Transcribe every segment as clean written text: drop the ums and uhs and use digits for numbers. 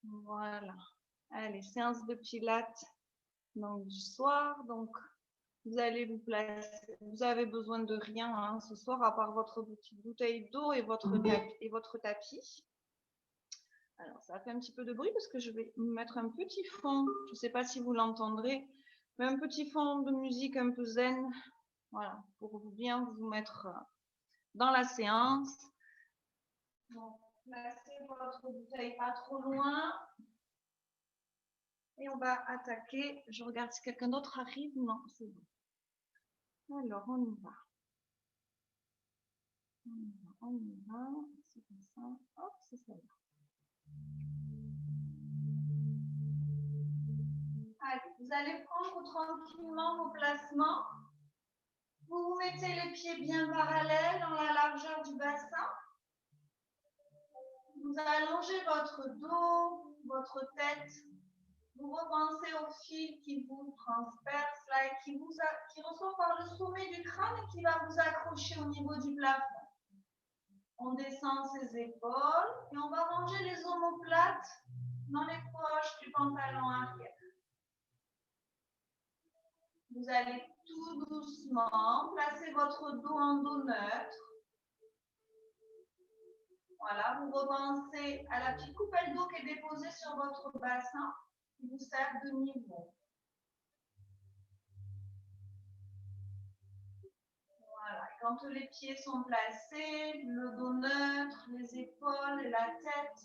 Voilà. Allez, séance de pilates donc, du soir. Donc, vous allez vous placer. Vous avez besoin de rien hein, ce soir à part votre petite bouteille d'eau et votre tapis. Alors, ça fait un petit peu de bruit parce que je vais mettre un petit fond. Je ne sais pas si vous l'entendrez, mais un petit fond de musique un peu zen. Voilà, pour bien vous mettre dans la séance. Donc, placez votre bouteille pas trop loin. Et on va attaquer. Je regarde si quelqu'un d'autre arrive. Non, c'est bon. Alors, on y va. On y va. C'est comme ça. Hop, c'est ça. Allez, vous allez prendre tranquillement vos placements. Vous vous mettez les pieds bien parallèles dans la largeur du bassin. Vous allongez votre dos, votre tête. Vous repensez au fil qui vous transperce là et qui ressort par le sommet du crâne et qui va vous accrocher au niveau du plafond. On descend ses épaules et on va ranger les omoplates dans les poches du pantalon arrière. Vous allez tout doucement placer votre dos en dos neutre. Voilà, vous repensez à la petite coupelle d'eau qui est déposée sur votre bassin qui vous sert de niveau. Voilà, quand les pieds sont placés, le dos neutre, les épaules et la tête,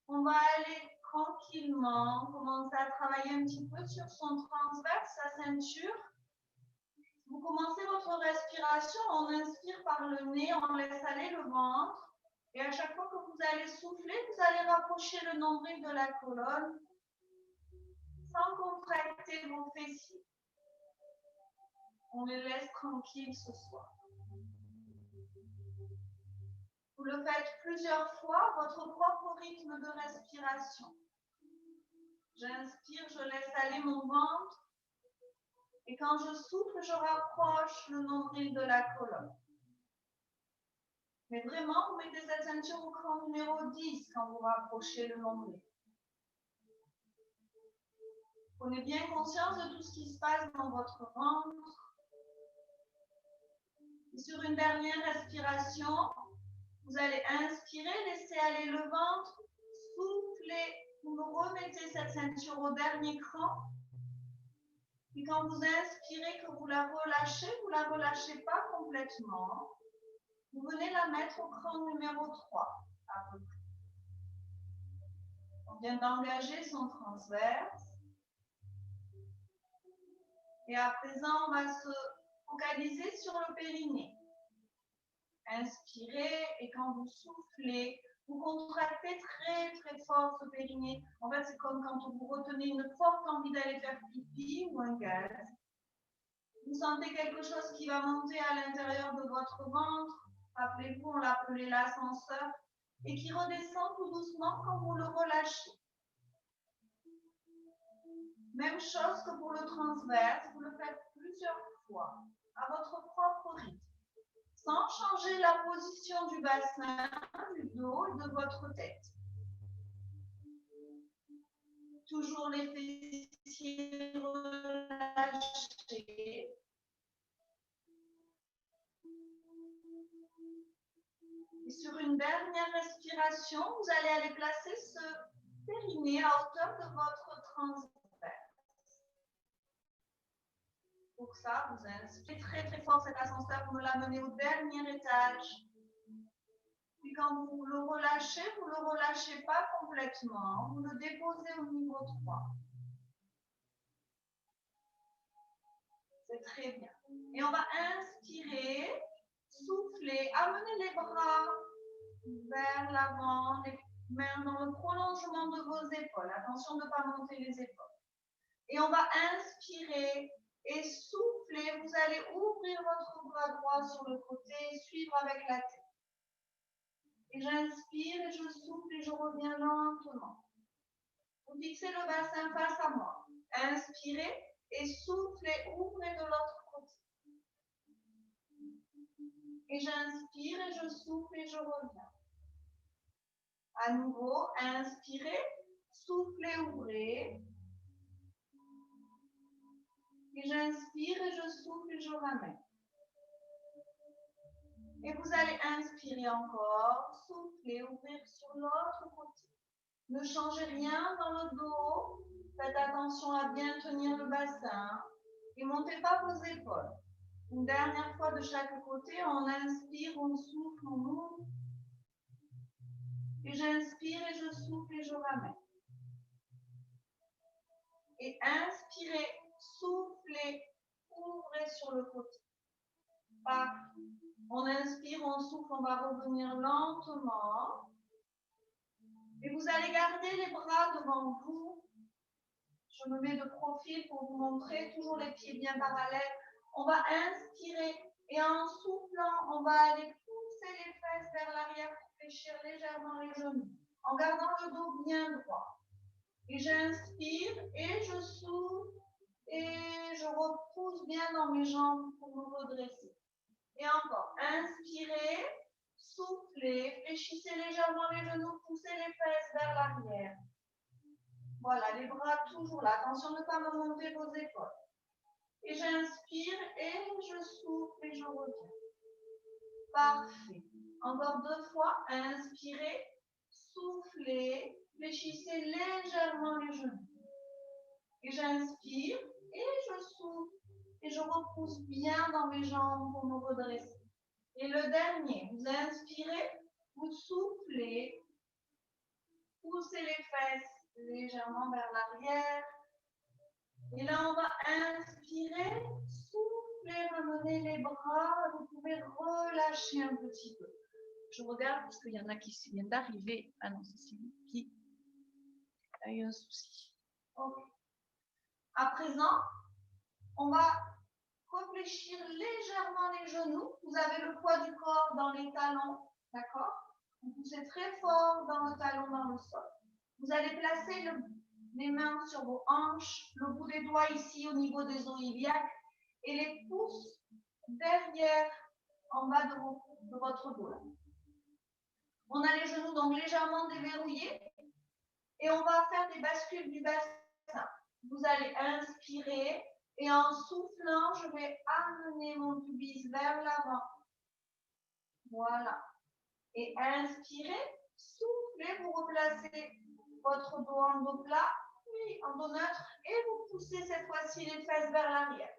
on va aller tranquillement commencer à travailler un petit peu sur son transverse, sa ceinture. Vous commencez votre respiration, on inspire par le nez, on laisse aller le ventre. Et à chaque fois que vous allez souffler, vous allez rapprocher le nombril de la colonne sans contracter vos fessiers. On les laisse tranquilles ce soir. Vous le faites plusieurs fois, votre propre rythme de respiration. J'inspire, je laisse aller mon ventre. Et quand je souffle, je rapproche le nombril de la colonne. Mais vraiment, vous mettez cette ceinture au cran numéro 10 quand vous rapprochez le nombril. Prenez bien conscience de tout ce qui se passe dans votre ventre. Et sur une dernière respiration, vous allez inspirer, laisser aller le ventre, souffler, vous remettez cette ceinture au dernier cran. Et quand vous inspirez, que vous la relâchez pas complètement. Vous venez la mettre au cran numéro 3, à peu près. On vient d'engager son transverse. Et à présent, on va se focaliser sur le périnée. Inspirez et quand vous soufflez, vous contractez très très fort ce périnée. En fait, c'est comme quand vous retenez une forte envie d'aller faire pipi ou un gaz. Vous sentez quelque chose qui va monter à l'intérieur de votre ventre. Rappelez-vous, on l'appelait l'ascenseur. Et qui redescend tout doucement quand vous le relâchez. Même chose que pour le transverse, vous le faites plusieurs fois à votre propre rythme. Sans changer la position du bassin, du dos et de votre tête. Toujours les fessiers relâchés. Et sur une dernière respiration, vous allez aller placer ce périnée à hauteur de votre transverse. Pour ça, vous inspirez très très fort cet ascenseur, vous l'amenez au dernier étage. Puis quand vous le relâchez pas complètement, vous le déposez au niveau 3. C'est très bien. Et on va inspirer, souffler, amener les bras vers l'avant, les mains dans le prolongement de vos épaules. Attention de ne pas monter les épaules. Et on va inspirer et souffler. Vous allez ouvrir votre bras droit sur le côté et suivre avec la tête. Et j'inspire et je souffle et je reviens lentement. Vous fixez le bassin face à moi. Inspirez et soufflez, ouvrez de l'autre côté. Et j'inspire et je souffle et je reviens. À nouveau, inspirez, soufflez, ouvrez. Et j'inspire et je souffle et je ramène. Et vous allez inspirer encore, souffler, ouvrir sur l'autre côté. Ne changez rien dans le dos. Faites attention à bien tenir le bassin. Et montez pas vos épaules. Une dernière fois de chaque côté, on inspire, on souffle, on ouvre. Et j'inspire et je souffle et je ramène. Et inspirez, soufflez, ouvrez sur le côté. Parfait. On inspire, on souffle, on va revenir lentement. Et vous allez garder les bras devant vous. Je me mets de profil pour vous montrer, toujours les pieds bien parallèles. On va inspirer et en soufflant, on va aller pousser les fesses vers l'arrière pour fléchir légèrement les genoux, en gardant le dos bien droit. Et j'inspire et je souffle et je repousse bien dans mes jambes pour me redresser. Et encore, inspirez, soufflez, fléchissez légèrement les genoux, poussez les fesses vers l'arrière. Voilà, les bras toujours là. Attention de ne pas me monter vos épaules. Et j'inspire et je souffle et je reviens. Parfait. Encore 2 fois. Inspirez, soufflez, fléchissez légèrement les genoux. Et j'inspire et je souffle et je repousse bien dans mes jambes pour me redresser. Et le dernier, vous inspirez, vous soufflez, poussez les fesses légèrement vers l'arrière. Et là, on va inspirer, souffler, ramener les bras. Vous pouvez relâcher un petit peu. Je regarde parce qu'il y en a qui viennent d'arriver. Ah non, c'est Sylvie qui a eu un souci. Okay. À présent, on va réfléchir légèrement les genoux. Vous avez le poids du corps dans les talons, d'accord? Vous poussez très fort dans le talon, dans le sol. Vous allez placer les mains sur vos hanches, le bout des doigts ici au niveau des os iliaques et les pouces derrière, en bas de votre dos. Là. On a les genoux donc légèrement déverrouillés et on va faire des bascules du bassin. Vous allez inspirer et en soufflant, je vais amener mon pubis vers l'avant. Voilà. Et inspirez, soufflez, vous replacez votre dos en dos plat, puis en dos neutre, et vous poussez cette fois-ci les fesses vers l'arrière.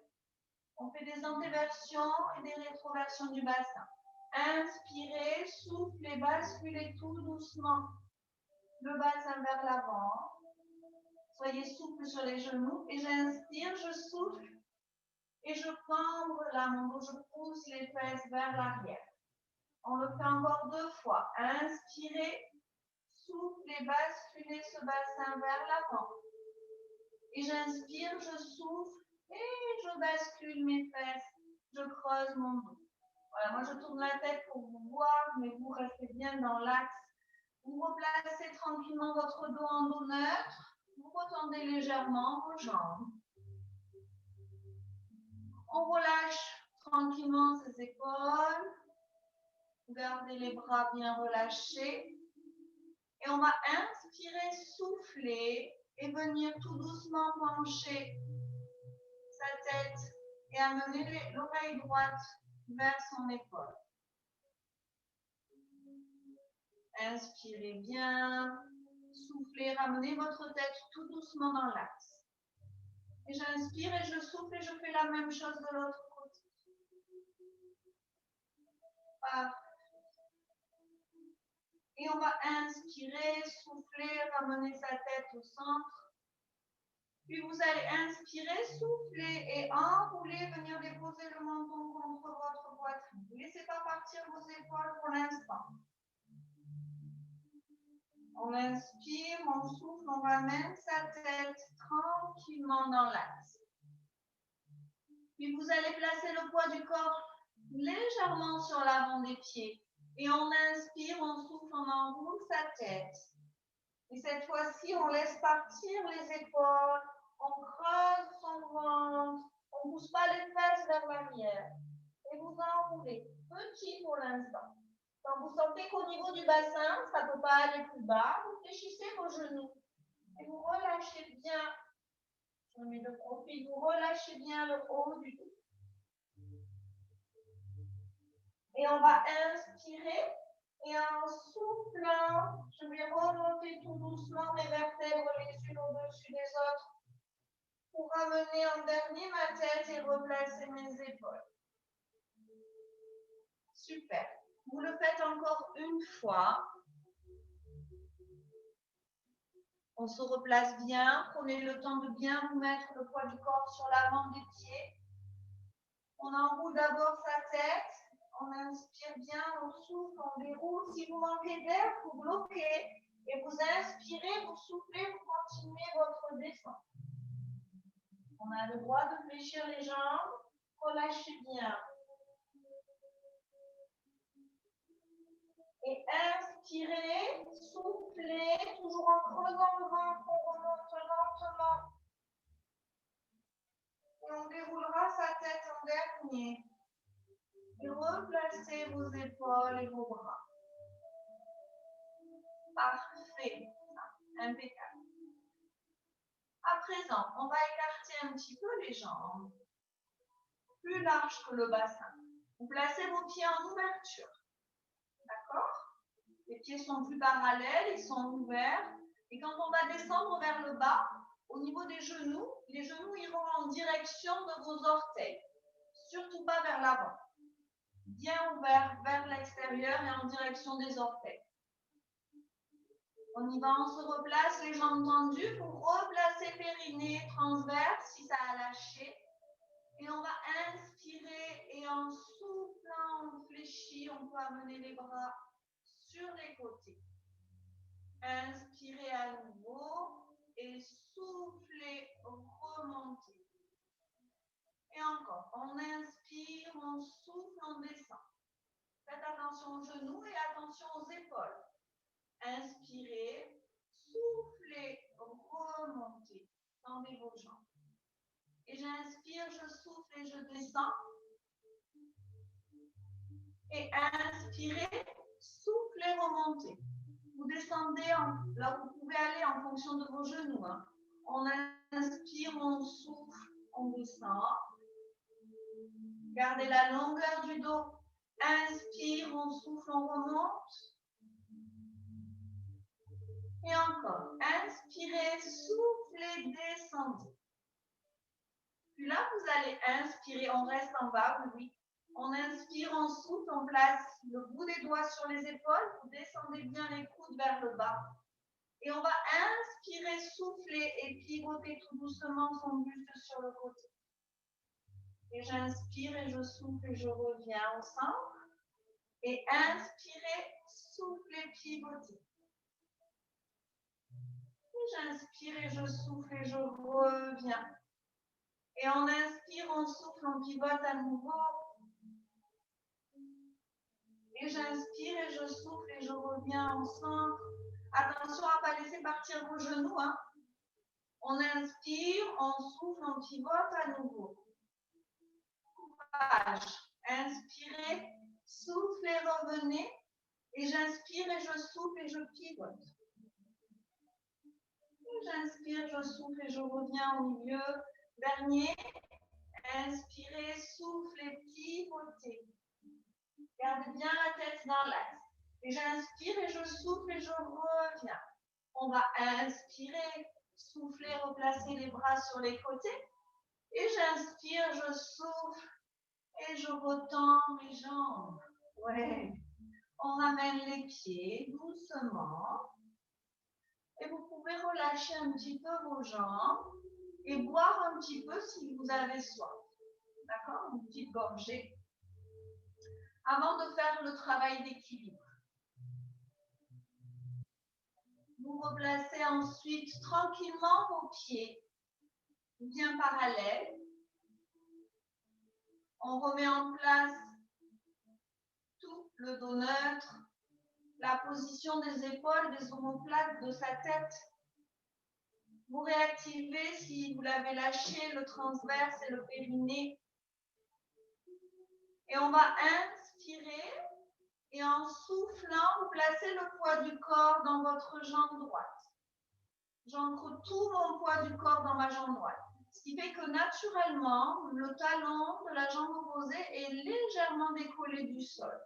On fait des antéversions et des rétroversions du bassin. Inspirez, soufflez, basculez tout doucement le bassin vers l'avant. Soyez souple sur les genoux. Et j'inspire, je souffle et je cambre là mon dos, je pousse les fesses vers l'arrière. On le fait encore 2 fois. Inspirez, soufflez, basculez ce bassin vers l'avant. Et j'inspire, je souffle et je bascule mes fesses. Je creuse mon dos. Voilà, moi je tourne la tête pour vous voir, mais vous restez bien dans l'axe. Vous replacez tranquillement votre dos en dos neutre. Vous retendez légèrement vos jambes. On relâche tranquillement ses épaules. Gardez les bras bien relâchés. Et on va inspirer, souffler et venir tout doucement pencher sa tête et amener l'oreille droite vers son épaule. Inspirez bien, soufflez, ramenez votre tête tout doucement dans l'axe. Et j'inspire et je souffle et je fais la même chose de l'autre côté. Parfait. Et on va inspirer, souffler, ramener sa tête au centre. Puis vous allez inspirer, souffler et enrouler, venir déposer le menton contre votre poitrine. Ne laissez pas partir vos épaules pour l'instant. On inspire, on souffle, on ramène sa tête tranquillement dans l'axe. Puis vous allez placer le poids du corps légèrement sur l'avant des pieds. Et on inspire, on souffle, on enroule sa tête. Et cette fois-ci, on laisse partir les épaules, on creuse son ventre, on ne pousse pas les fesses vers l'arrière. Et vous enroulez, petit pour l'instant. Quand vous sentez qu'au niveau du bassin, ça ne peut pas aller plus bas, vous fléchissez vos genoux et vous relâchez bien. Je mets le profil, vous relâchez bien le haut du dos. Et on va inspirer et en soufflant, je vais remonter tout doucement mes vertèbres les unes au-dessus des autres pour ramener en dernier ma tête et replacer mes épaules. Super. Vous le faites encore une fois. On se replace bien. Prenez le temps de bien vous mettre le poids du corps sur l'avant des pieds. On enroule d'abord sa tête. On inspire bien, on souffle, on déroule. Si vous manquez d'air, vous bloquez. Et vous inspirez, vous soufflez, vous continuez votre descente. On a le droit de fléchir les jambes. Relâchez bien. Et inspirez, soufflez, toujours en creusant le ventre, on remonte lentement. Et on déroulera sa tête en dernier. Et replacez vos épaules et vos bras. Parfait. Impeccable. À présent, on va écarter un petit peu les jambes. Plus large que le bassin. Vous placez vos pieds en ouverture. D'accord? Les pieds sont plus parallèles, ils sont ouverts. Et quand on va descendre vers le bas, au niveau des genoux, les genoux iront en direction de vos orteils. Surtout pas vers l'avant. Bien ouvert vers l'extérieur et en direction des orteils. On y va, on se replace, les jambes tendues pour replacer périnée transverse si ça a lâché. Et on va inspirer et en soufflant, on fléchit, on peut amener les bras sur les côtés. Inspirez à nouveau et soufflez, remontez. Et encore, on inspire, on souffle, on descend. Faites attention aux genoux et attention aux épaules. Inspirez, soufflez, remontez. Tendez vos jambes. Et j'inspire, je souffle et je descends. Et inspirez, soufflez, remontez. Vous descendez là où vous pouvez aller en fonction de vos genoux. Hein. On inspire, on souffle, on descend. Gardez la longueur du dos. Inspire, on souffle, on remonte. Et encore. Inspirez, soufflez, descendez. Puis là, vous allez inspirer, on reste en bas, oui. On inspire, on souffle, on place le bout des doigts sur les épaules. Vous descendez bien les coudes vers le bas. Et on va inspirer, souffler et pivoter tout doucement son buste sur le côté. Et j'inspire et je souffle et je reviens au centre. Et inspirez, soufflez, pivotez. Et j'inspire et je souffle et je reviens. Et on inspire, on souffle, on pivote à nouveau. Et j'inspire et je souffle et je reviens au centre. Attention à ne pas laisser partir vos genoux. Hein. On inspire, on souffle, on pivote à nouveau. Inspirez, soufflez, revenez. Et j'inspire et je souffle et je pivote. J'inspire, je souffle et je reviens au milieu. Dernier. Inspirez, soufflez, pivotez. Gardez bien la tête dans l'axe. Et j'inspire et je souffle et je reviens. On va inspirer, souffler, replacer les bras sur les côtés. Et j'inspire, je souffle et je retends mes jambes. Ouais. On ramène les pieds doucement. Et vous pouvez relâcher un petit peu vos jambes et boire un petit peu si vous avez soif. D'accord? Une petite gorgée. Avant de faire le travail d'équilibre. Vous replacez ensuite tranquillement vos pieds bien parallèles. On remet en place tout le dos neutre, la position des épaules, des omoplates, de sa tête. Vous réactivez, si vous l'avez lâché, le transverse et le périnée. Et on va inspirer Et en soufflant, vous placez le poids du corps dans votre jambe droite. J'ancre tout mon poids du corps dans ma jambe droite. Ce qui fait que naturellement, le talon de la jambe opposée est légèrement décollé du sol.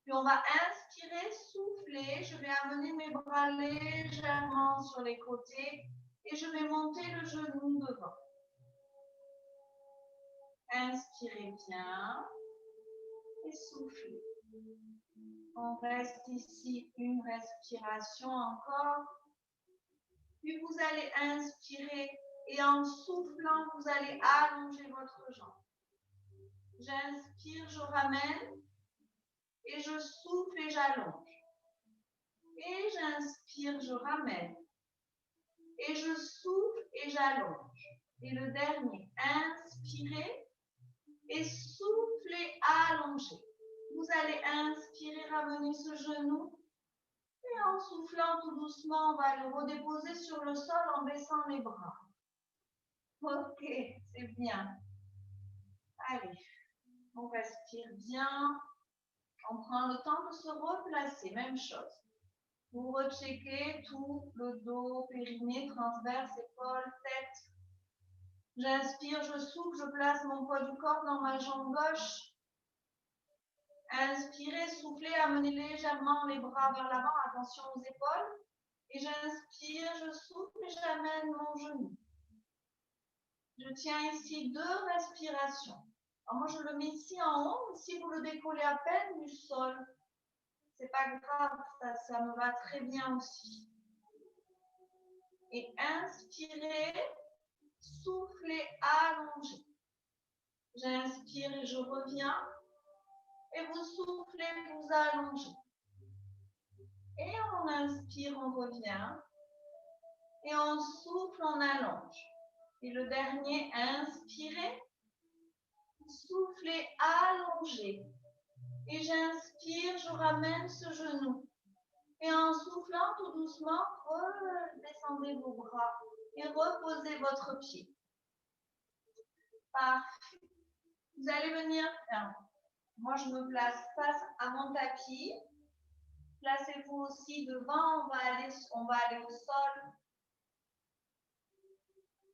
Puis on va inspirer, souffler. Je vais amener mes bras légèrement sur les côtés et je vais monter le genou devant. Inspirez bien et soufflez. On reste ici une respiration encore. Puis vous allez inspirer et en soufflant, vous allez allonger votre jambe. J'inspire, je ramène et je souffle et j'allonge. Et j'inspire, je ramène et je souffle et j'allonge. Et le dernier, inspirez et soufflez, allongez. Vous allez inspirer, ramener ce genou. Et en soufflant tout doucement, on va le redéposer sur le sol en baissant les bras. Ok, c'est bien. Allez, on respire bien. On prend le temps de se replacer. Même chose. Vous recheckez tout le dos, périnée, transverse, épaules, tête. J'inspire, je souffle, je place mon poids du corps dans ma jambe gauche. Inspirez, soufflez, amenez légèrement les bras vers l'avant, attention aux épaules. Et j'inspire, je souffle et j'amène mon genou. Je tiens ici 2 respirations. Alors moi, je le mets ici en haut. Si vous le décollez à peine du sol, c'est pas grave, ça me va très bien aussi. Et inspirez, soufflez, allongez. J'inspire et je reviens. Et vous soufflez, vous allongez. Et on inspire, on revient. Et on souffle, on allonge. Et le dernier, inspirez, soufflez, allongez. Et j'inspire, je ramène ce genou. Et en soufflant tout doucement, redescendez vos bras et reposez votre pied. Parfait. Vous allez venir, moi je me place face à mon tapis. Placez-vous aussi devant, on va aller au sol.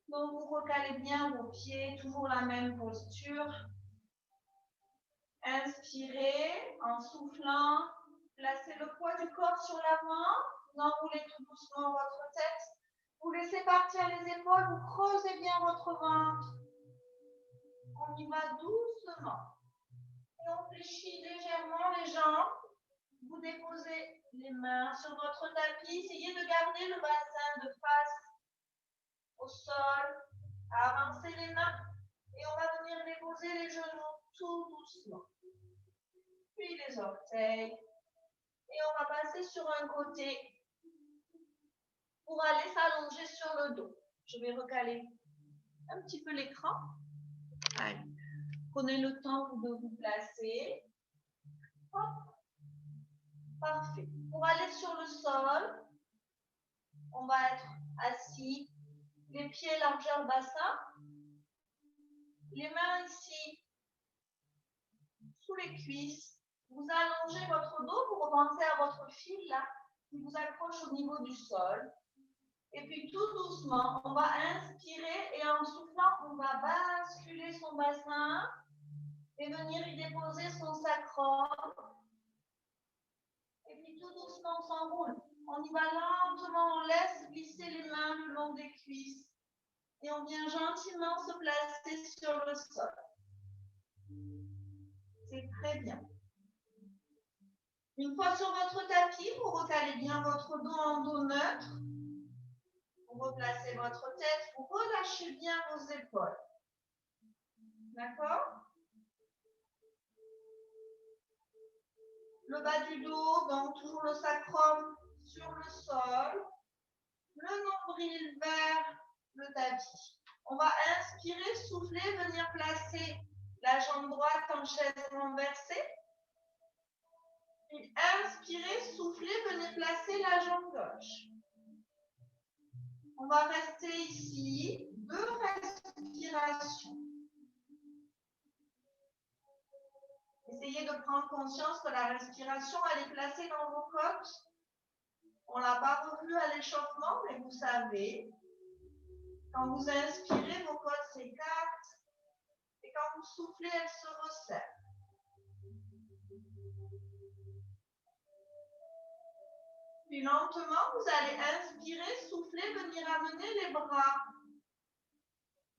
Donc vous recalez bien vos pieds, toujours la même posture. Inspirez en soufflant. Placez le poids du corps sur l'avant. Vous enroulez tout doucement votre tête. Vous laissez partir les épaules. Vous creusez bien votre ventre. On y va doucement. Et on fléchit légèrement les jambes. Vous déposez les mains sur votre tapis. Essayez de garder le bassin de face au sol. Avancez les mains. Et on va venir déposer les genoux tout doucement. Puis les orteils. Et on va passer sur un côté pour aller s'allonger sur le dos. Je vais recaler un petit peu l'écran. Allez, prenez le temps de vous placer. Hop. Parfait. Pour aller sur le sol, on va être assis, les pieds largeur bassin, les mains ici sous les cuisses. Vous allongez votre dos, vous repensez à votre fil là, qui vous accroche au niveau du sol. Et puis tout doucement, on va inspirer et en soufflant, on va basculer son bassin et venir y déposer son sacrum. Et puis tout doucement, on s'enroule. On y va lentement, on laisse glisser les mains le long des cuisses. Et on vient gentiment se placer sur le sol. C'est très bien. Une fois sur votre tapis, vous recalez bien votre dos en dos neutre. Vous replacez votre tête, vous relâchez bien vos épaules. D'accord? Le bas du dos, donc toujours le sacrum sur le sol. Le nombril vers le tapis. On va inspirer, souffler, venir placer la jambe droite en chaise renversée. Puis inspirer, souffler, venir placer la jambe gauche. On va rester ici, 2 respirations. essayez de prendre conscience que la respiration, elle est placée dans vos côtes. On ne l'a pas revue à l'échauffement, mais vous savez, quand vous inspirez, vos côtes s'écartent et quand vous soufflez, elles se resserrent. Puis lentement, vous allez inspirer, souffler, venir amener les bras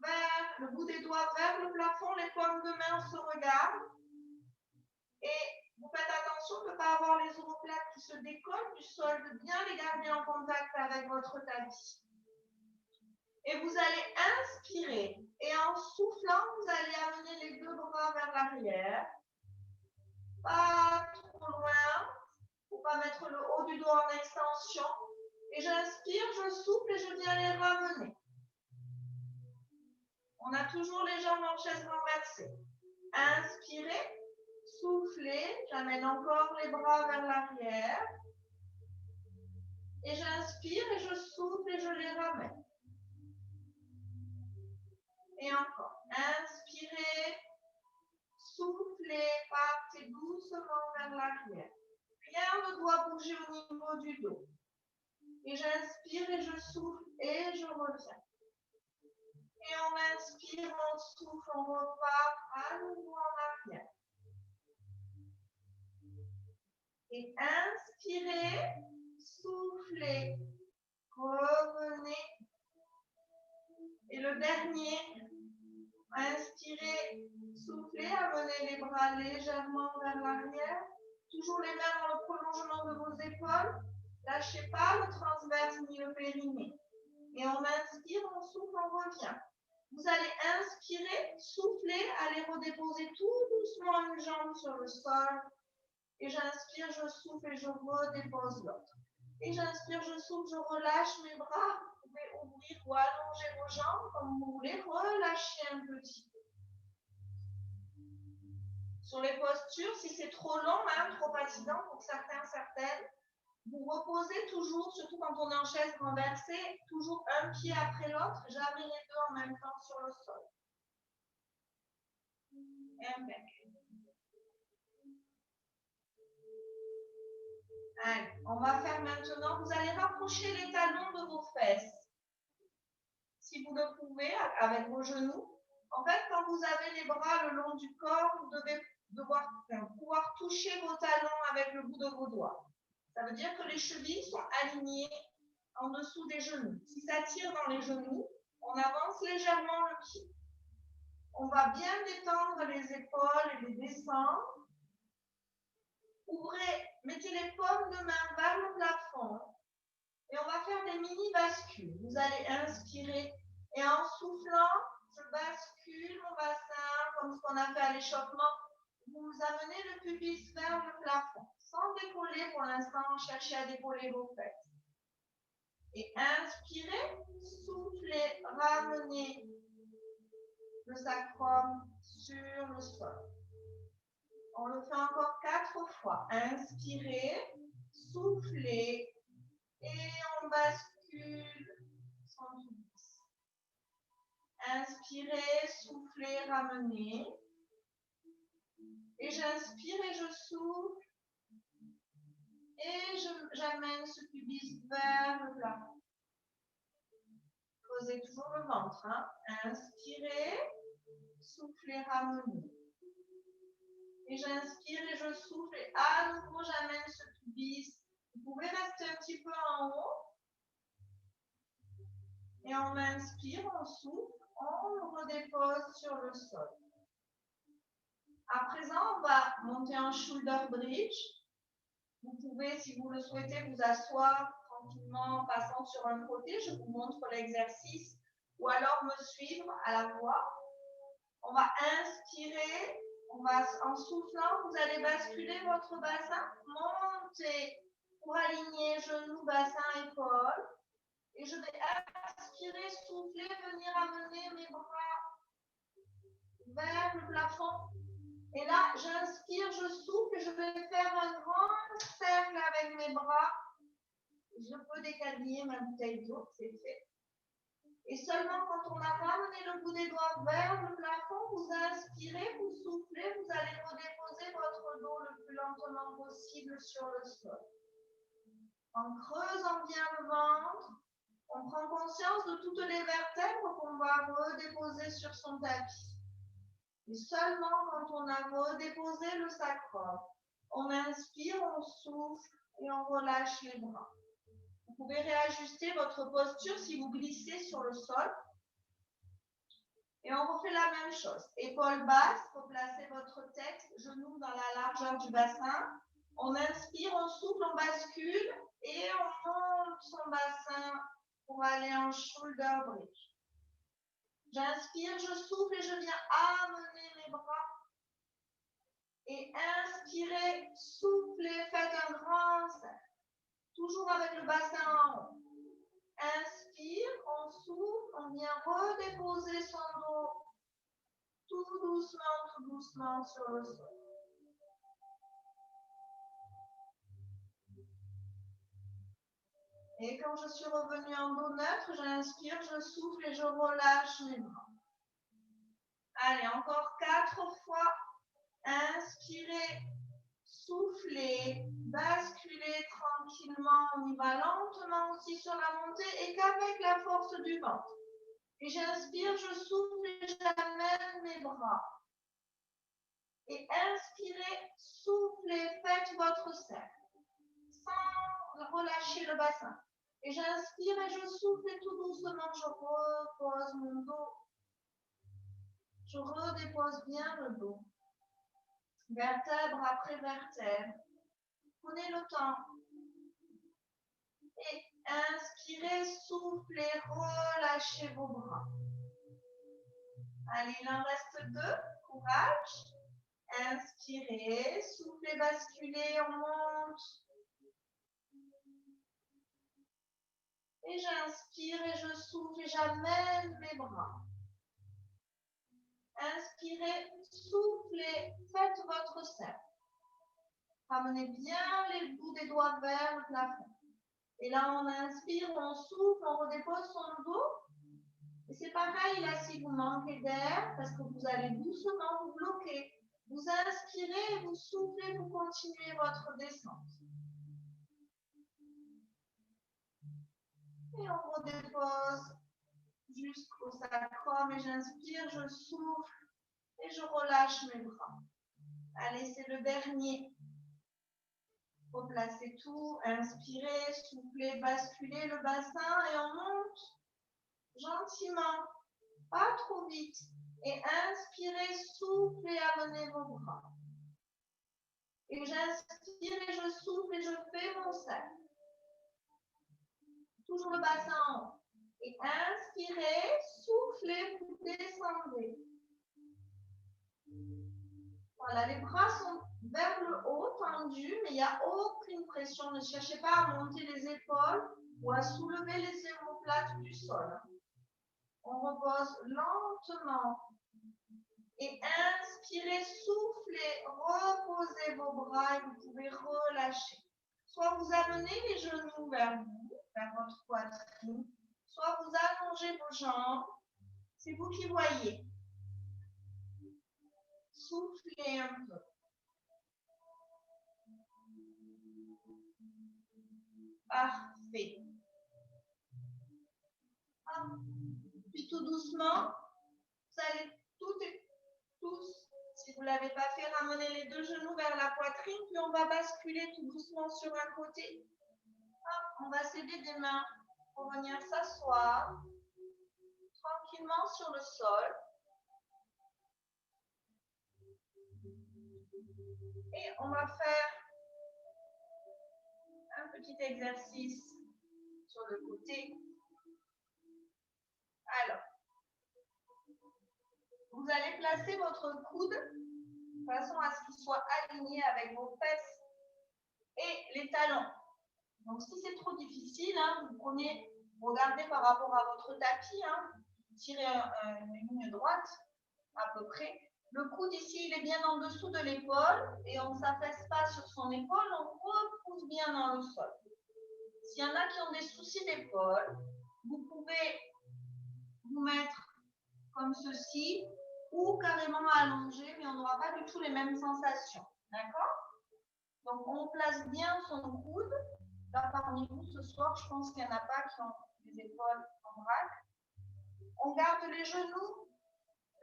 vers le bout des doigts vers le plafond, les paumes de main se regardent. Et vous faites attention de ne pas avoir les omoplates qui se décollent du sol, de bien les garder en contact avec votre tapis. Et vous allez inspirer. Et en soufflant, vous allez amener les deux bras vers l'arrière. Pas trop loin. Il ne faut pas mettre le haut du dos en extension. Et j'inspire, je souffle et je viens les ramener. On a toujours les jambes en chaise renversée. Inspirez, soufflez, j'amène encore les bras vers l'arrière. Et j'inspire et je souffle et je les ramène. Et encore. Inspirez, soufflez, partez doucement vers l'arrière. Rien ne doit bouger au niveau du dos. Et j'inspire et je souffle et je reviens. Et on inspire, on souffle, on repart à nouveau en arrière. Et inspirez, soufflez, revenez. Et le dernier, inspirez, soufflez, amenez les bras légèrement vers l'arrière. Toujours les mains dans le prolongement de vos épaules. Lâchez pas le transverse ni le périnée. Et on inspire, on souffle, on revient. Vous allez inspirer, souffler, aller redéposer tout doucement une jambe sur le sol. Et j'inspire, je souffle et je redépose l'autre. Et j'inspire, je souffle, je relâche mes bras. Vous pouvez ouvrir ou allonger vos jambes comme vous voulez. Relâchez un petit peu. Sur les postures, si c'est trop long, trop fatigant pour certains, certaines, vous reposez toujours, surtout quand on est en chaise renversée, toujours un pied après l'autre, jamais les deux en même temps sur le sol. Impeccable. Allez, on va faire maintenant, vous allez rapprocher les talons de vos fesses. Si vous le pouvez, avec vos genoux. En fait, quand vous avez les bras le long du corps, vous devez pouvoir toucher vos talons avec le bout de vos doigts. Ça veut dire que les chevilles sont alignées en dessous des genoux. Si ça tire dans les genoux, on avance légèrement le pied. On va bien détendre les épaules et les descendre. Ouvrez, mettez les paumes de main vers le plafond et on va faire des mini bascules. Vous allez inspirer et en soufflant, je bascule mon bassin comme ce qu'on a fait à l'échauffement. Vous amenez le pubis vers le plafond sans décoller pour l'instant. Cherchez à décoller vos fesses. Et inspirez, soufflez, ramenez le sacrum sur le sol. On le fait encore 4 fois. Inspirez, soufflez et on bascule sans pubis. Inspirez, soufflez, ramenez. Et j'inspire et je souffle. Et j'amène ce pubis vers le plafond. Posez toujours le ventre. Inspirez, soufflez, ramenez. Et j'inspire et je souffle. Et à nouveau, j'amène ce pubis. Vous pouvez rester un petit peu en haut. Et on inspire, on souffle, on le redépose sur le sol. À présent, on va monter en shoulder bridge. Vous pouvez, si vous le souhaitez, vous asseoir tranquillement en passant sur un côté. Je vous montre l'exercice. Ou alors me suivre à la voix. On va inspirer. En soufflant, vous allez basculer votre bassin. Montez pour aligner genoux, bassin, épaules. Et je vais inspirer, souffler, venir amener mes bras vers le plafond. Et là, j'inspire, je souffle, je vais faire un grand cercle avec mes bras. Je peux décaler ma bouteille d'eau, c'est fait. Et seulement quand on a ramené le bout des doigts vers le plafond, vous inspirez, vous soufflez, vous allez redéposer votre dos le plus lentement possible sur le sol. En creusant bien le ventre, on prend conscience de toutes les vertèbres qu'on va redéposer sur son tapis. Et seulement quand on a redéposé le sacrum, on inspire, on souffle et on relâche les bras. Vous pouvez réajuster votre posture si vous glissez sur le sol. Et on refait la même chose. Épaules basses, replacez votre tête, genoux dans la largeur du bassin. On inspire, on souffle, on bascule et on monte son bassin pour aller en shoulder bridge. J'inspire, je souffle et je viens amener mes bras. Et inspirez, soufflez, faites un grand cercle. Toujours avec le bassin en haut. Inspire, on souffle, on vient redéposer son dos tout doucement sur le sol. Et quand je suis revenue en dos neutre, j'inspire, je souffle et je relâche mes bras. Allez, encore 4 fois. Inspirez, soufflez, basculez tranquillement. On y va lentement aussi sur la montée et qu'avec la force du ventre. Et j'inspire, je souffle et j'amène mes bras. Et inspirez, soufflez, faites votre cercle. Sans relâcher le bassin. Et j'inspire et je souffle et tout doucement, je repose mon dos. Je redépose bien le dos. Vertèbre après vertèbre. Prenez le temps. Et inspirez, soufflez, relâchez vos bras. Allez, il en reste 2. Courage. Inspirez, soufflez, basculez, on monte. Et j'inspire et je souffle et j'amène mes bras. Inspirez, soufflez, faites votre cercle. Ramenez bien les bouts des doigts vers le plafond. Et là, on inspire, on souffle, on redépose son dos. Et c'est pareil là, si vous manquez d'air, parce que vous allez doucement vous bloquer. Vous inspirez, vous soufflez, vous continuez votre descente. Et on redépose jusqu'au sacrum. Et j'inspire, je souffle et je relâche mes bras. Allez, c'est le dernier. Replacez tout, inspirez, soufflez, basculez le bassin et on monte gentiment, pas trop vite. Et inspirez, soufflez, amenez vos bras. Et j'inspire et je souffle et je fais mon cercle. Toujours le bassin en haut. Et inspirez, soufflez, vous descendez. Voilà, les bras sont vers le haut, tendus, mais il n'y a aucune pression. Ne cherchez pas à monter les épaules ou à soulever les omoplates du sol. On repose lentement. Et inspirez, soufflez, reposez vos bras et vous pouvez relâcher. Soit vous amenez les genoux vers vous, vers votre poitrine, soit vous allongez vos jambes. C'est vous qui voyez. Soufflez un peu. Parfait. Puis tout doucement, vous allez toutes et tous, si vous ne l'avez pas fait, ramener les 2 genoux vers la poitrine, puis on va basculer tout doucement sur un côté. Hop, on va s'aider des mains pour venir s'asseoir tranquillement sur le sol. Et on va faire un petit exercice sur le côté. Alors, vous allez placer votre coude de façon à ce qu'il soit aligné avec vos fesses et les talons. Donc, si c'est trop difficile, vous prenez, regardez par rapport à votre tapis, tirez une ligne droite à peu près. Le coude ici, il est bien en dessous de l'épaule et on ne s'affaisse pas sur son épaule, on repousse bien dans le sol. S'il y en a qui ont des soucis d'épaule, vous pouvez comme ceci, ou carrément allongé, mais on n'aura pas du tout les mêmes sensations. D'accord? Donc, on place bien son coude. Là, parmi vous, ce soir, je pense qu'il n'y en a pas qui ont les épaules en vrac. On garde les genoux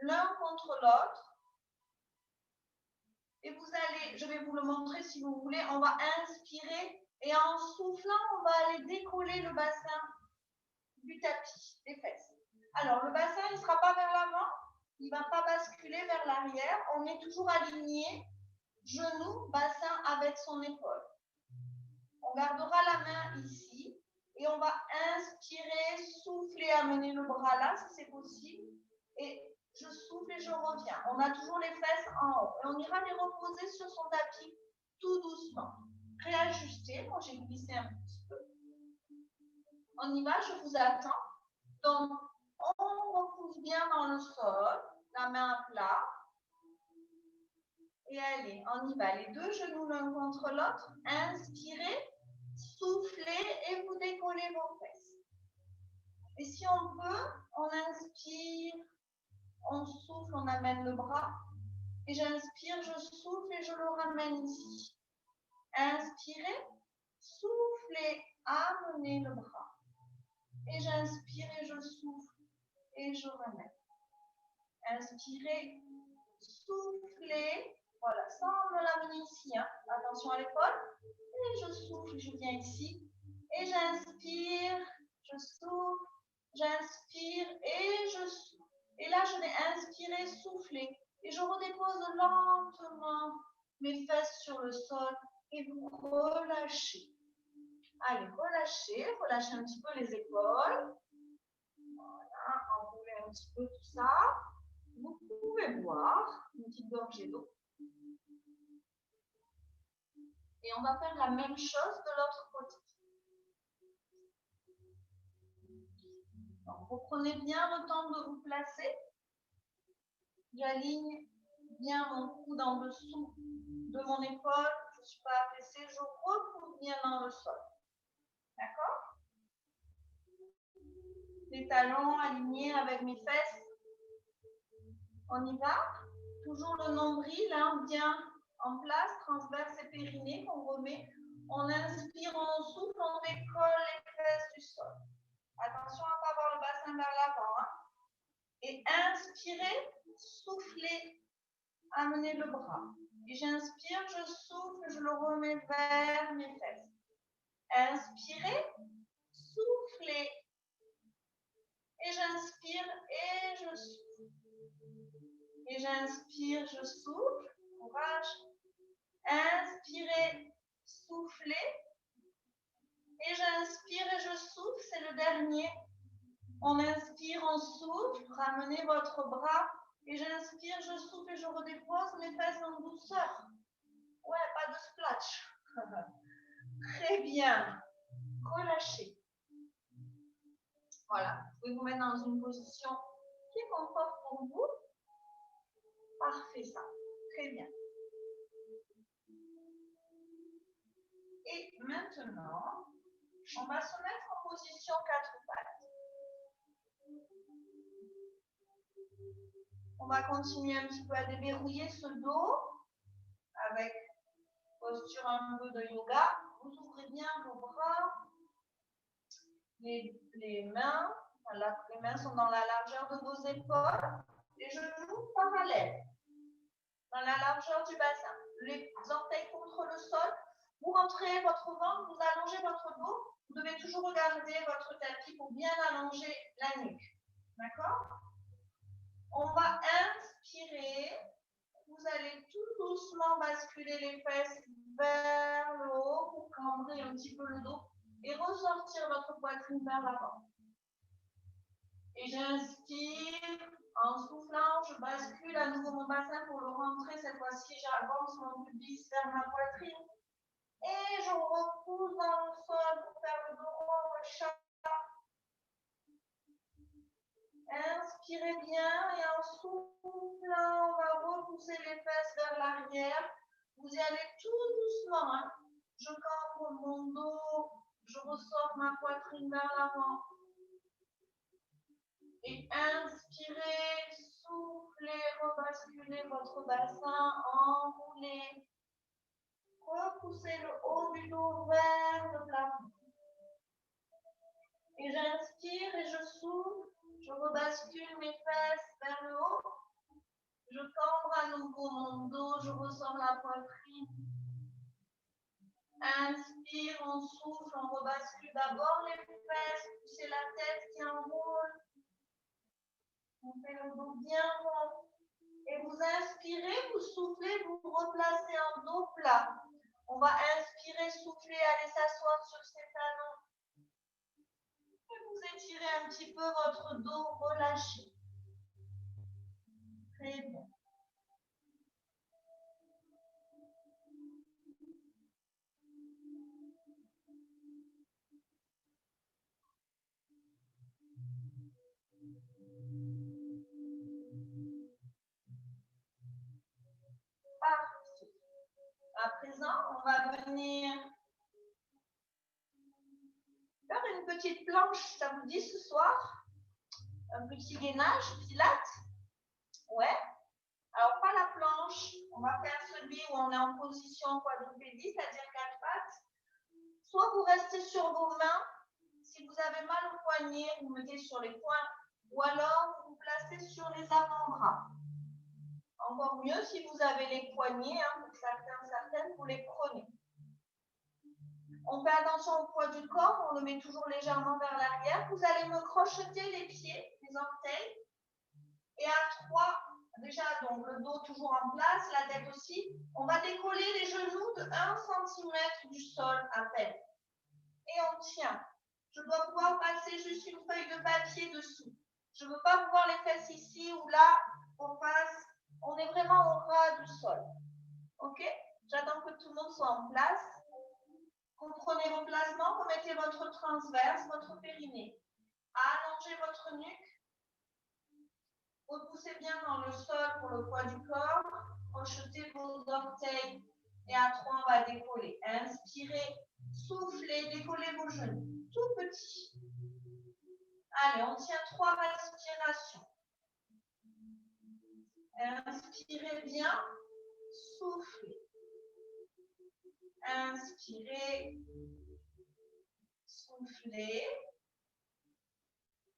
l'un contre l'autre. Et vous allez, je vais vous le montrer si vous voulez, on va inspirer et en soufflant, on va aller décoller le bassin du tapis, des fesses. Alors, le bassin, il ne sera pas vers l'avant, il ne va pas basculer vers l'arrière. On est toujours aligné, genou, bassin avec son épaule. On gardera la main ici et on va inspirer, souffler, amener le bras là si c'est possible. Et je souffle et je reviens. On a toujours les fesses en haut. Et on ira les reposer sur son tapis tout doucement. Réajuster. Moi, j'ai glissé un petit peu. On y va, je vous attends. Donc, on repousse bien dans le sol, la main à plat. Et allez, on y va. Les deux genoux l'un contre l'autre. Inspirez, soufflez et vous décollez vos fesses. Et si on peut, on inspire, on souffle, on amène le bras. Et j'inspire, je souffle et je le ramène ici. Inspirez, soufflez, amenez le bras. Et j'inspire et je souffle et je ramène. Inspirez, soufflez. Voilà, ça on me l'amène ici. Hein. Attention à l'épaule. Et je souffle, je viens ici. Et j'inspire, je souffle, j'inspire et je souffle. Et là, je vais inspirer, souffler. Et je redépose lentement mes fesses sur le sol et vous relâchez. Allez, relâchez, relâchez un petit peu les épaules. Voilà, enroulez un petit peu tout ça. Vous pouvez boire une petite gorgée d'eau. Et on va faire la même chose de l'autre côté. Donc, vous prenez bien le temps de vous placer. J'aligne bien mon coude en dessous de mon épaule. Je ne suis pas affaissée. Je repousse bien dans le sol. D'accord? Les talons alignés avec mes fesses. On y va. Toujours le nombril, hein, bien en place, transverse et périnée qu'on remet. On inspire, on souffle, on décolle les fesses du sol. Attention à ne pas avoir le bassin vers l'avant. Hein. Et inspirez, soufflez, amenez le bras. Et j'inspire, je souffle, je le remets vers mes fesses. Inspirez, soufflez. Et j'inspire et je souffle. Et j'inspire, je souffle. Courage. Inspirez, soufflez. Et j'inspire et je souffle. C'est le dernier. On inspire, on souffle. Ramenez votre bras. Et j'inspire, je souffle et je redépose mes fesses en douceur. Ouais, pas de splash. Très bien. Relâchez. Voilà. Vous pouvez vous mettre dans une position qui est confort pour vous. Parfait, ça. Très bien. Et maintenant, on va se mettre en position 4 pattes. On va continuer un petit peu à déverrouiller ce dos avec posture un peu de yoga. Vous ouvrez bien vos bras, les mains. Voilà, les mains sont dans la largeur de vos épaules. Les genoux parallèles, dans la largeur du bassin. Les orteils contre le sol. Vous rentrez votre ventre, vous allongez votre dos. Vous devez toujours regarder votre tapis pour bien allonger la nuque. D'accord? On va inspirer. Vous allez tout doucement basculer les fesses vers le haut pour cambrer un petit peu le dos et ressortir votre poitrine vers l'avant. Et j'inspire. En soufflant, je bascule à nouveau mon bassin pour le rentrer. Cette fois-ci, j'avance mon pubis vers ma poitrine. Et je repousse dans le sol pour faire le dos rond, le chat. Inspirez bien et en soufflant, on va repousser les fesses vers l'arrière. Vous y allez tout doucement. Hein. Je cambre mon dos, je ressors ma poitrine vers l'avant. Et inspirez, rebasculez votre bassin, enroulez. Repoussez le haut du dos vers le plafond. Et j'inspire et je souffle. Je rebascule mes fesses vers le haut. Je tendre à nouveau mon dos, je ressens la poitrine. Inspire, on souffle, on rebascule d'abord les fesses, poussez la tête qui enroule. On fait le dos bien rond. Et vous inspirez, vous soufflez, vous vous replacez en dos plat. On va inspirer, souffler, aller s'asseoir sur ses talons. Et vous étirez un petit peu votre dos, relâchez. Très bien. Parfait. À présent, on va venir faire une petite planche, ça vous dit ce soir? Un petit gainage, pilates? Ouais. Alors, pas la planche, on va faire celui où on est en position quadrupédie, c'est-à-dire 4 pattes. Soit vous restez sur vos mains, si vous avez mal au poignet, vous mettez sur les poings, ou alors vous vous placez sur les avant-bras. Encore mieux si vous avez les poignets, pour certaines, vous les prenez. On fait attention au poids du corps, on le met toujours légèrement vers l'arrière. Vous allez me crocheter les pieds, les orteils. Et à 3, déjà, donc le dos toujours en place, la tête aussi. On va décoller les genoux de 1 cm du sol à peine. Et on tient. Je dois pouvoir passer juste une feuille de papier dessous. Je ne veux pas voir les fesses ici ou là, en face. On est vraiment au ras du sol. OK? J'attends que tout le monde soit en place. Vous prenez vos placements, vous mettez votre transverse, votre périnée. Allongez votre nuque. Repoussez bien dans le sol pour le poids du corps. Crochetez vos orteils. Et à 3, on va décoller. Inspirez, soufflez, décollez vos genoux. Tout petit. Allez, on tient 3 respirations. Inspirez bien, soufflez. Inspirez, soufflez.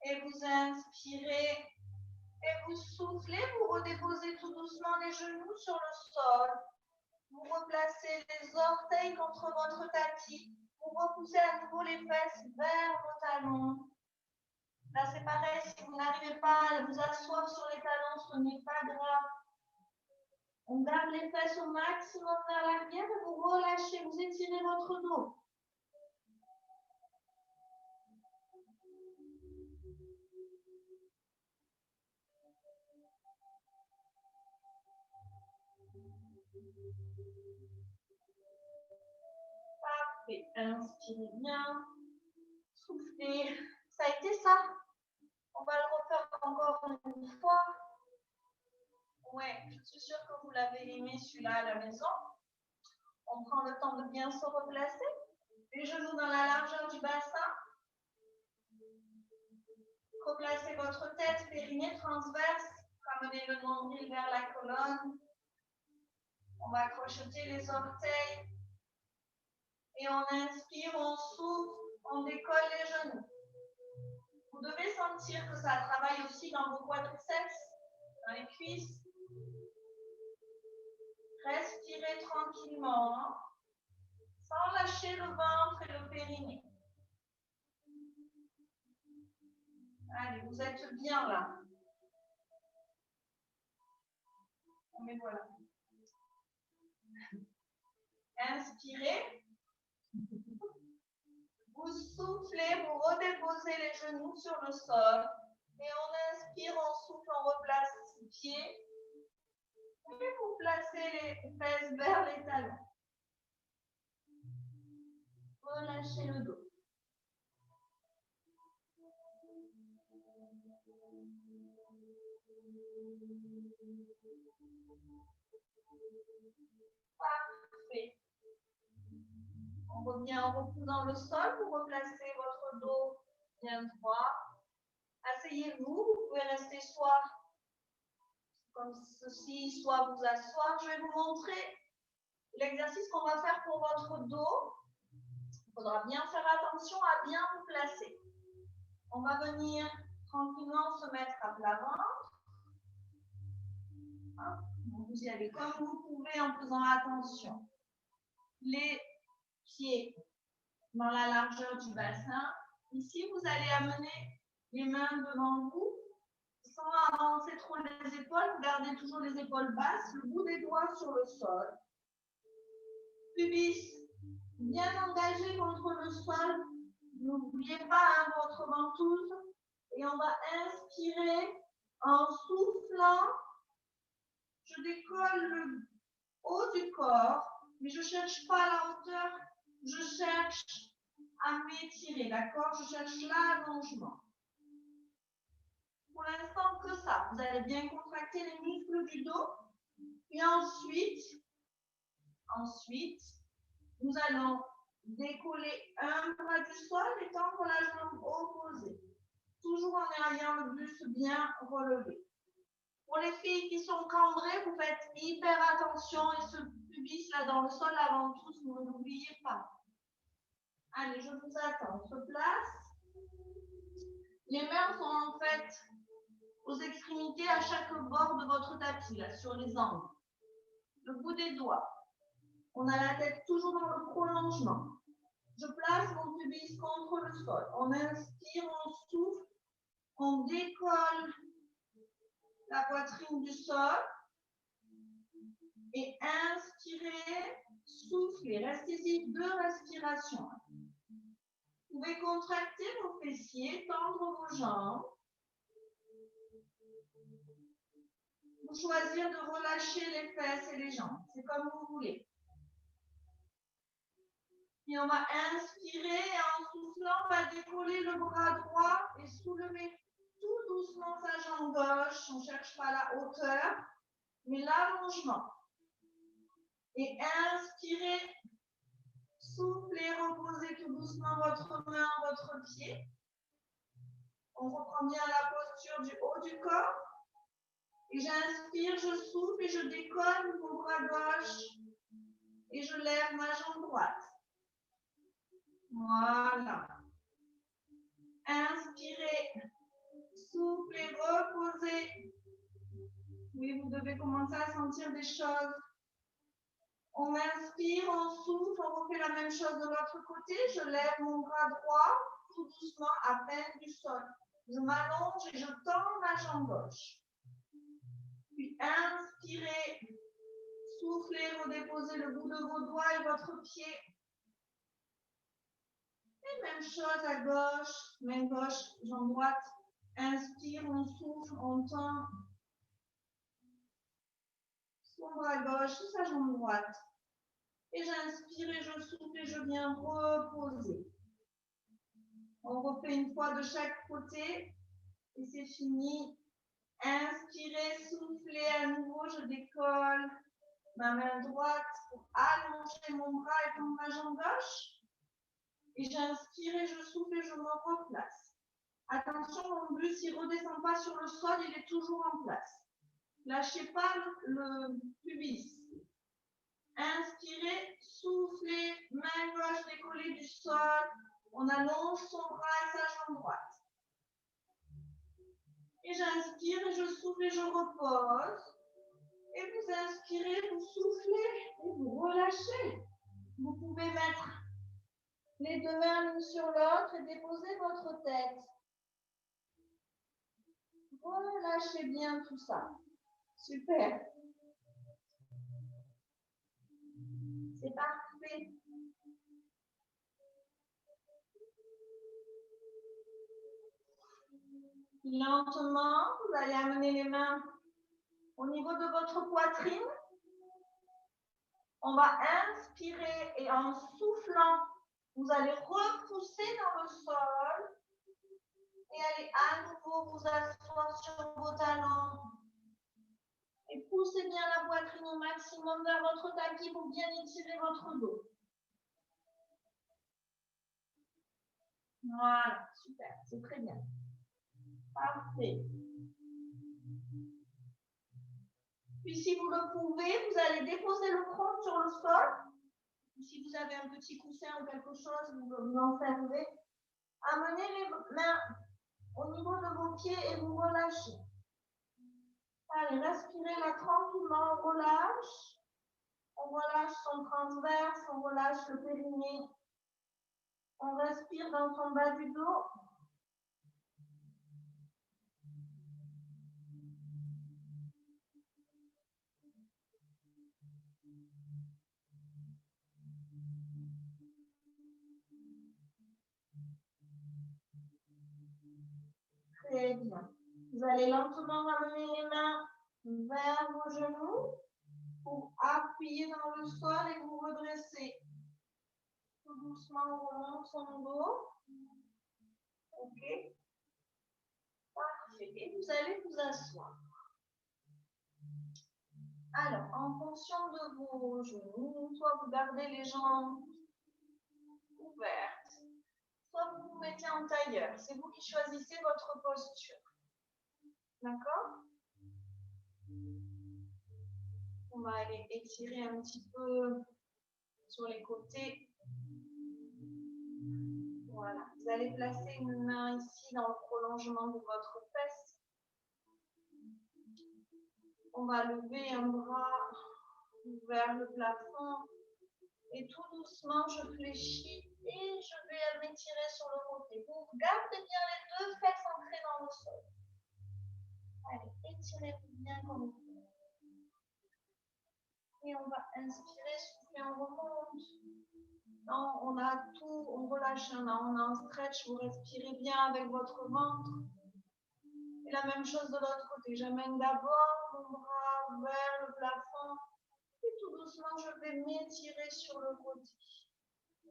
Et vous inspirez et vous soufflez. Vous redéposez tout doucement les genoux sur le sol. Vous replacez les orteils contre votre tapis. Vous repoussez à nouveau les fesses vers vos talons. Là, c'est pareil, si vous n'arrivez pas à vous asseoir sur les talons, ce n'est pas grave. On garde les fesses au maximum vers l'arrière et vous relâchez, vous étirez votre dos. Parfait. Inspirez bien. Soufflez. Ça a été ça. On va le refaire encore une fois. Ouais, je suis sûre que vous l'avez aimé celui-là à la maison. On prend le temps de bien se replacer. Les genoux dans la largeur du bassin. Replacez votre tête, périnée transverse. Ramenez le nombril vers la colonne. On va crocheter les orteils. Et on inspire, on souffle, on décolle les genoux. Vous devez sentir que ça travaille aussi dans vos quadriceps, dans les cuisses. Respirez tranquillement, sans lâcher le ventre et le périnée. Allez, vous êtes bien là. Mais voilà. Inspirez. Vous soufflez, vous redéposez les genoux sur le sol. Et on inspire, on souffle, on replace les pieds. Et vous placez les fesses vers les talons. Relâchez le dos. Parfait. On revient en reposant le sol. Vous replacez votre dos bien droit. Asseyez-vous. Vous pouvez rester soit comme ceci, soit vous asseoir. Je vais vous montrer l'exercice qu'on va faire pour votre dos. Il faudra bien faire attention à bien vous placer. On va venir tranquillement se mettre à plat ventre. Vous y allez comme vous pouvez en faisant attention. Les pieds dans la largeur du bassin. Ici, vous allez amener les mains devant vous sans avancer trop les épaules. Gardez toujours les épaules basses, le bout des doigts sur le sol. Pubis bien engagé contre le sol. N'oubliez pas votre ventouse. Et on va inspirer en soufflant. Je décolle le haut du corps, mais je ne cherche pas la hauteur. Je cherche à m'étirer, d'accord? Je cherche l'allongement. Pour l'instant, que ça. Vous allez bien contracter les muscles du dos. Et ensuite, nous allons décoller un bras du sol et tendre la jambe opposée. Toujours en ayant le buste bien relevé. Pour les filles qui sont cambrées, vous faites hyper attention et ce pubis là dans le sol avant tout, ne l'oubliez pas. Allez, je vous attends. On se place. Les mains sont en fait aux extrémités à chaque bord de votre tapis, là, sur les angles. Le bout des doigts. On a la tête toujours dans le prolongement. Je place mon pubis contre le sol. On inspire, on souffle, on décolle la poitrine du sol. Et inspirez, soufflez. Restez-y 2 respirations. Vous pouvez contracter vos fessiers, tendre vos jambes. Vous choisir de relâcher les fesses et les jambes. C'est comme vous voulez. Et on va inspirer et en soufflant, on va décoller le bras droit et soulever tout doucement sa jambe gauche. On ne cherche pas la hauteur, mais l'allongement. Et inspirez, soufflez, reposez tout doucement votre main, votre pied. On reprend bien la posture du haut du corps. Et j'inspire, je souffle et je décolle mon bras gauche. Et je lève ma jambe droite. Voilà. Inspirez, soufflez, reposez. Oui, vous devez commencer à sentir des choses. On inspire, on souffle, on refait la même chose de l'autre côté. Je lève mon bras droit, tout doucement, à peine du sol. Je m'allonge et je tends ma jambe gauche. Puis inspirez, soufflez, redéposez le bout de vos doigts et votre pied. Et même chose à gauche, main gauche, jambe droite. Inspire, on souffle, on tend. Son bras gauche, sa jambe droite. Et j'inspire et je souffle et je viens reposer. On refait une fois de chaque côté. Et c'est fini. Inspirez, soufflez à nouveau, je décolle ma main droite pour allonger mon bras et tendre ma jambe gauche. Et j'inspire et je souffle et je me replace. Attention, mon buste, il ne redescend pas sur le sol, il est toujours en place. Lâchez pas le pubis. Inspirez, soufflez, main gauche décollée du sol. On allonge son bras et sa jambe droite. Et j'inspire et je souffle et je repose. Et vous inspirez, vous soufflez et vous relâchez. Vous pouvez mettre les 2 mains l'une sur l'autre et déposer votre tête. Relâchez bien tout ça. Super. C'est parfait. Lentement, vous allez amener les mains au niveau de votre poitrine. On va inspirer et en soufflant, vous allez repousser dans le sol et allez à nouveau vous asseoir sur vos talons. Et poussez bien la poitrine au maximum vers votre tapis pour bien étirer votre dos. Voilà, super, c'est très bien. Parfait. Puis si vous le pouvez, vous allez déposer le front sur le sol. Si vous avez un petit coussin ou quelque chose, vous en servez. Amenez les mains au niveau de vos pieds et vous relâchez. Allez, respirez là tranquillement, on relâche. On relâche son transverse, on relâche le périnée. On respire dans son bas du dos. Très bien. Vous allez lentement ramener les mains vers vos genoux pour appuyer dans le sol et vous redresser. Tout doucement, on remonte son dos. OK. Parfait. Et vous allez vous asseoir. Alors, en fonction de vos genoux, soit vous gardez les jambes ouvertes, soit vous vous mettez en tailleur. C'est vous qui choisissez votre posture. D'accord? On va aller étirer un petit peu sur les côtés. Voilà. Vous allez placer une main ici dans le prolongement de votre fesse. On va lever un bras vers le plafond. Et tout doucement, je fléchis et je vais m'étirer sur le côté. Vous gardez bien les deux fesses ancrées dans le sol. Allez, étirez-vous bien comme vous voulez. Et on va inspirer, souffler, on remonte. Non, on a tout, on relâche un an, on a un stretch, vous respirez bien avec votre ventre. Et la même chose de l'autre côté. J'amène d'abord mon bras vers le plafond. Et tout doucement, je vais m'étirer sur le côté.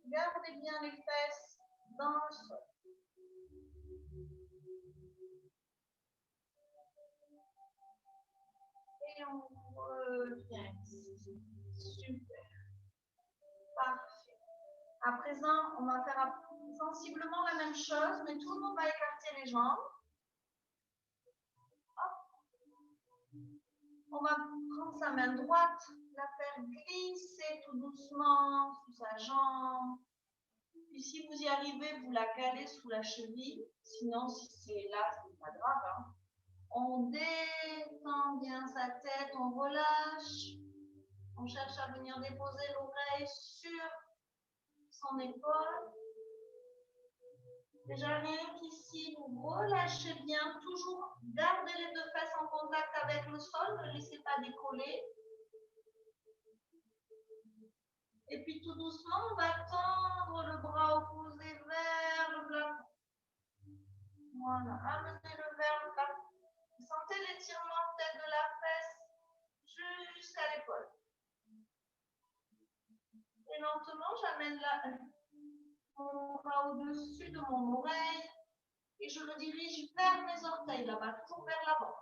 Gardez bien les fesses dans le sol. Et on revient ici. Super. Parfait. À présent, on va faire sensiblement la même chose, mais tout le monde va écarter les jambes. Hop. On va prendre sa main droite, la faire glisser tout doucement sous sa jambe. Puis si vous y arrivez, vous la calez sous la cheville. Sinon, si c'est là, c'est pas grave. Hein. On détend bien sa tête, on relâche. On cherche à venir déposer l'oreille sur son épaule. Déjà rien qu'ici, vous relâchez bien. Toujours gardez les deux fesses en contact avec le sol. Ne laissez pas décoller. Et puis tout doucement, on va tendre le bras opposé vers le plafond. Voilà, amenez-le vers le plafond. Sentez l'étirement peut-être de la fesse jusqu'à l'épaule. Et lentement, j'amène mon bras au-dessus de mon oreille et je le dirige vers mes orteils là-bas, toujours vers l'avant.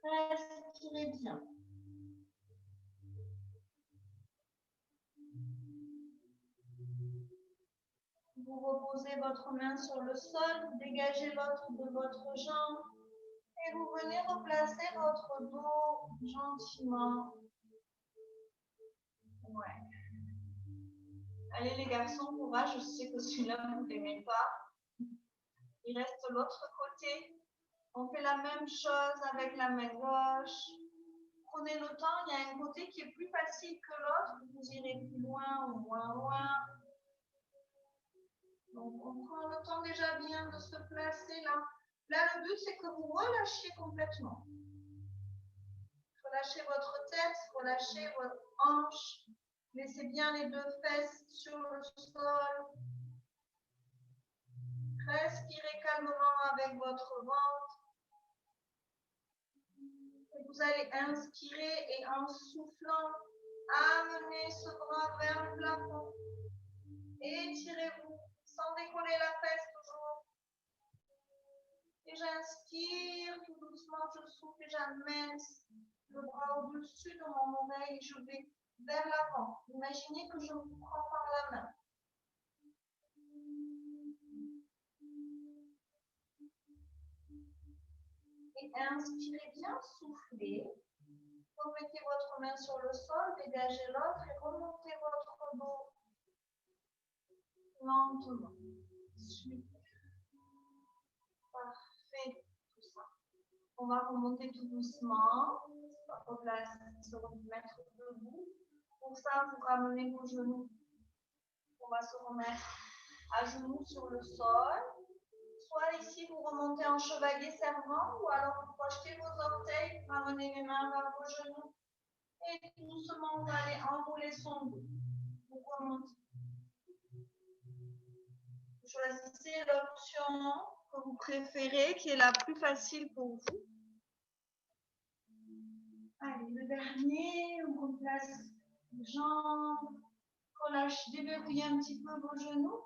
Respirez bien. Vous reposez votre main sur le sol, dégagez l'autre de votre jambe et vous venez replacer votre dos gentiment. Ouais. Allez les garçons, courage, je sais que celui-là, vous ne l'aimez pas. Il reste l'autre côté. On fait la même chose avec la main gauche. Prenez le temps, il y a un côté qui est plus facile que l'autre. Vous irez plus loin ou moins loin. Donc, on prend le temps déjà bien de se placer là. Là, le but, c'est que vous relâchiez complètement. Relâchez votre tête, relâchez votre hanche. Laissez bien les deux fesses sur le sol. Respirez calmement avec votre ventre. Et vous allez inspirer et en soufflant, amenez ce bras vers le plafond. Étirez-vous sans décoller la fesse toujours. Et j'inspire tout doucement, je souffle et j'amène le bras au-dessus de mon oreille et je vais vers l'avant. Imaginez que je vous prends par la main. Et inspirez bien, soufflez. Remettez votre main sur le sol, dégagez l'autre et remontez votre dos lentement. Super. Parfait, tout ça. On va remonter tout doucement. On va se remettre debout. Pour ça, vous ramenez vos genoux. On va se remettre à genoux sur le sol. Soit ici, vous remontez en chevalier servant, ou alors vous projetez vos orteils, ramenez les mains vers vos genoux. Et doucement, vous allez enrouler son dos. Vous remontez. Choisissez l'option que vous préférez, qui est la plus facile pour vous. Allez, le dernier, on replace les jambes, relâche, déverrouillez un petit peu vos genoux.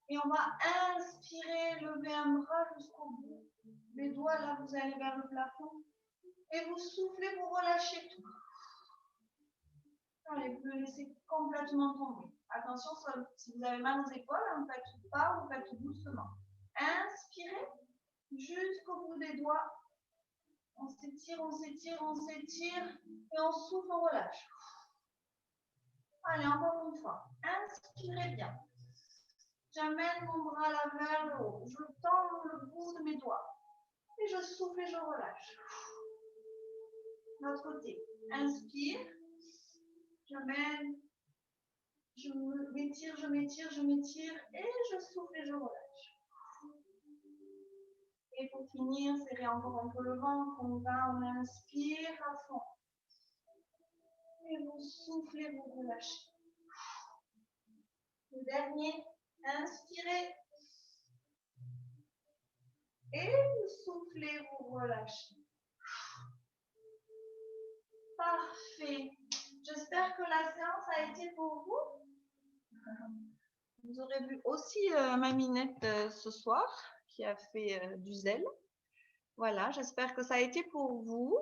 Et on va inspirer, lever un bras jusqu'au bout. Les doigts, là, vous allez vers le plafond. Et vous soufflez, vous relâchez tout. Allez, vous le laissez complètement tomber. Attention, si vous avez mal aux épaules, ne faites pas, vous faites doucement. Inspirez jusqu'au bout des doigts. On s'étire, on s'étire, on s'étire. Et on souffle, on relâche. Allez, encore une fois. Inspirez bien. J'amène mon bras là vers le haut. Je tends le bout de mes doigts. Et je souffle et je relâche. L'autre côté. Inspire. J'amène. Je m'étire, je m'étire, je m'étire. Et je souffle et je relâche. Et pour finir, serrez encore un peu le ventre. On inspire à fond. Et vous soufflez, vous relâchez. Le dernier. Inspirez. Et vous soufflez, vous relâchez. Parfait. J'espère que la séance a été pour vous. Vous aurez vu aussi ma Minette ce soir qui a fait du zèle. Voilà, j'espère que ça a été pour vous.